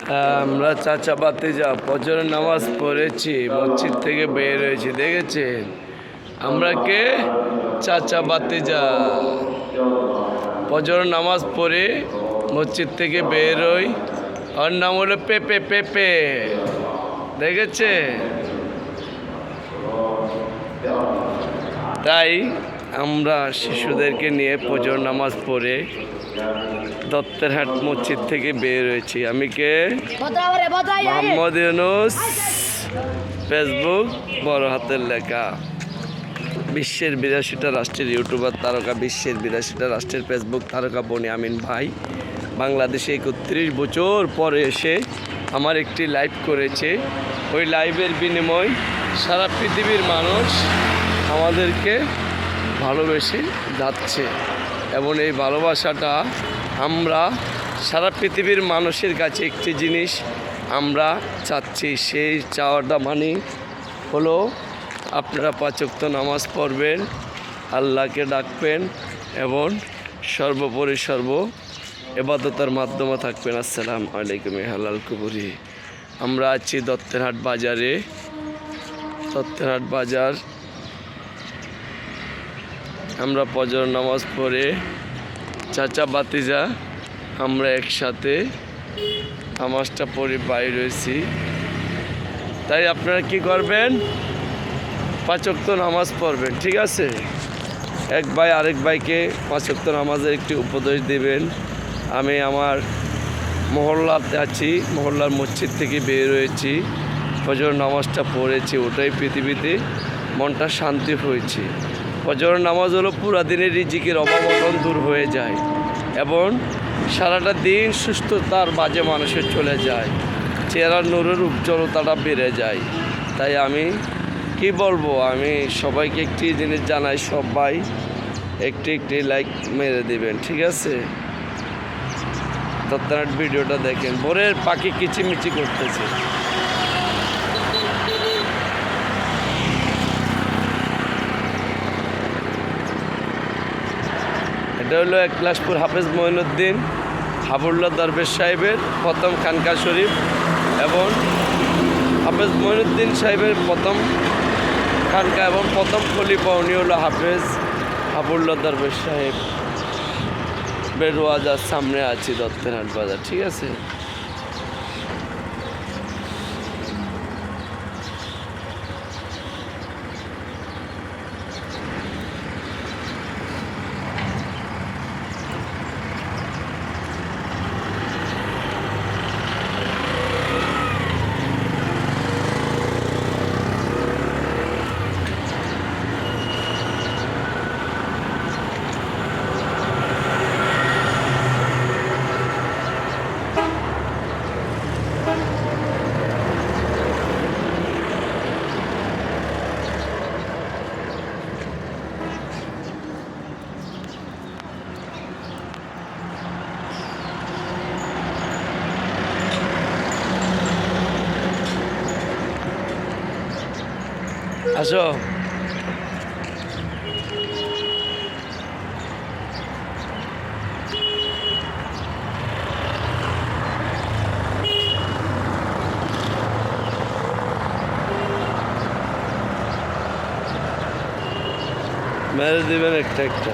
আমরা চাচা ভাতিজা ফজরের নামাজ পড়েছি, মসজিদ থেকে বের হয়েছি, দেখেছেন? আমরা কে? চাচা ভাতিজা ফজরের নামাজ পড়ে মসজিদ থেকে বের হই। ওর নাম হলো পেপে পেপে, দেখেছে? তাই আমরা শিশুদেরকে নিয়ে ফজর নামাজ পড়ে দত্তেরহাট মসজিদ থেকে বের হয়েছি। আমি কে? মোহাম্মদ ইউনুস, ফেসবুক বড় হাতের লেখা। বিশ্বের ৮২টা রাষ্ট্রের ইউটিউবার তারকা, বিশ্বের ৮২টা রাষ্ট্রের ফেসবুক তারকা বনি আমিন ভাই বাংলাদেশে ৩১ বছর পরে এসে আমার একটি লাইভ করেছে। ওই লাইভের বিনিময় সারা পৃথিবীর মানুষ আমাদেরকে ভালোবেসে যাচ্ছে এবং এই ভালোবাসাটা আমরা সারা পৃথিবীর মানুষের কাছে একটি জিনিস আমরা চাচ্ছি। সেই চাওয়াটা মানে হলো আপনারা ৫ ওয়াক্ত নামাজ পড়বেন, আল্লাহকে ডাকবেন এবং সর্বোপরি এবাদতের মাধ্যমে থাকবেন। আসসালামু আলাইকুম হালাল কুবুরি। আমরা আছি দত্তেরহাট বাজারে। দত্তেরহাট বাজার আমরা ফজর নামাজ পড়ে চাচা ভাতিজা আমরা একসাথে নামাজটা পড়ে বাইর হয়েছি। তাই আপনারা কি করবেন? ৫ ওয়াক্ত নামাজ পড়বেন, ঠিক আছে? এক ভাই আরেক ভাইকে ৫ ওয়াক্ত নামাজের একটি উপদেশ দিবেন। আমি আমার মহল্লাতে আছি, মহল্লার মসজিদ থেকে বের হয়েছি, ফজর নামাজটা পড়েছি, ওটাই পৃথিবীতে মনটা শান্তি হয়েছে। ফজর নামাজ হলো পুরা দিনের রিজিকের অভাব-অনটন দূর হয়ে যায় এবং সারাটা দিন সুস্থতার মাঝে মানুষের চলে যায়, চেহারার নূরের উজ্জ্বলতাটা বেড়ে যায়। তাই আমি কি বলবো, আমি সবাইকে একটি জিনিস জানাই, সবাই একটি লাইক মেরে দিবেন, ঠিক আছে? দত্তেরহাট ভিডিওটা দেখেন, ভোরের পাখি কিচিমিচি করতেছে। এটা হলো একলাশপুর হাফেজ মঈনুদ্দিন হাবুল্লাহ দরবেশ সাহেবের প্রথম খানকা শরীফ এবং হাফেজ মঈনুদ্দিন সাহেবের প্রথম খানকা এবং প্রথম খলিফা উনি হলো হাফেজ হাবুল্লাহ দরবেশ সাহেব। বেরোয়াজার সামনে আছি দত্তেরহাট বাজার, ঠিক আছে? আসো। মেরে দিবেন একটা একটা।